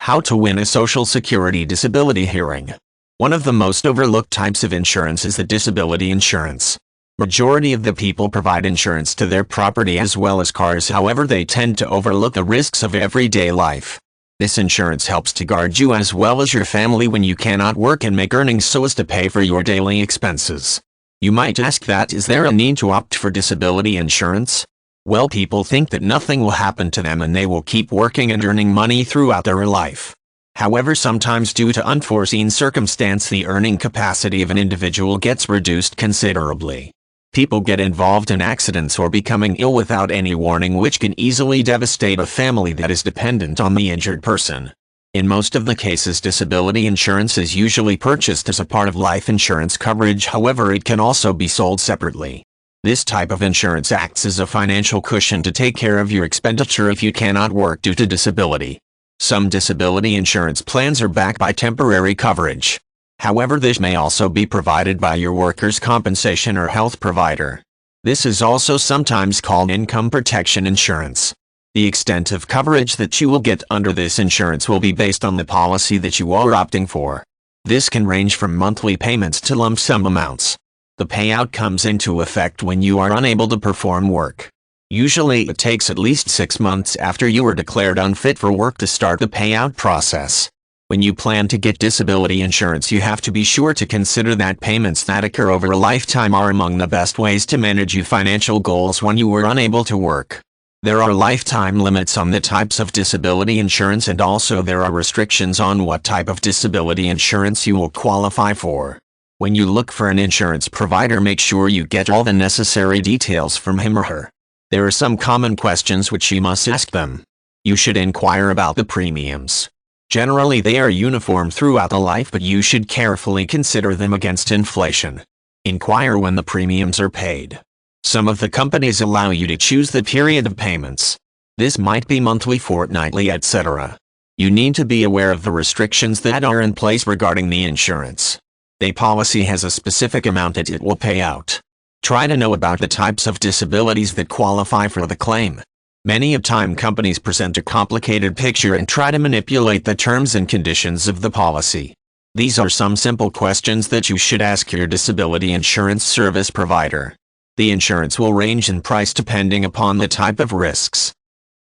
How to win a Social Security disability hearing. One of the most overlooked types of insurance is the disability insurance. Majority of the people provide insurance to their property as well as cars, however they tend to overlook the risks of everyday life. This insurance helps to guard you as well as your family when you cannot work and make earnings so as to pay for your daily expenses. You might ask that is there a need to opt for disability insurance? Well, people think that nothing will happen to them and they will keep working and earning money throughout their life. However, sometimes due to unforeseen circumstance, the earning capacity of an individual gets reduced considerably. People get involved in accidents or becoming ill without any warning, which can easily devastate a family that is dependent on the injured person. In most of the cases, disability insurance is usually purchased as a part of life insurance coverage, however it can also be sold separately. This type of insurance acts as a financial cushion to take care of your expenditure if you cannot work due to disability. Some disability insurance plans are backed by temporary coverage. However, this may also be provided by your workers' compensation or health provider. This is also sometimes called income protection insurance. The extent of coverage that you will get under this insurance will be based on the policy that you are opting for. This can range from monthly payments to lump sum amounts. The payout comes into effect when you are unable to perform work. Usually it takes at least 6 months after you are declared unfit for work to start the payout process. When you plan to get disability insurance, you have to be sure to consider that payments that occur over a lifetime are among the best ways to manage your financial goals when you are unable to work. There are lifetime limits on the types of disability insurance, and also there are restrictions on what type of disability insurance you will qualify for. When you look for an insurance provider, make sure you get all the necessary details from him or her. There are some common questions which you must ask them. You should inquire about the premiums. Generally they are uniform throughout the life, but you should carefully consider them against inflation. Inquire when the premiums are paid. Some of the companies allow you to choose the period of payments. This might be monthly, fortnightly, etc. You need to be aware of the restrictions that are in place regarding the insurance. The policy has a specific amount that it will pay out. Try to know about the types of disabilities that qualify for the claim. Many of time companies present a complicated picture and try to manipulate the terms and conditions of the policy. These are some simple questions that you should ask your disability insurance service provider. The insurance will range in price depending upon the type of risks.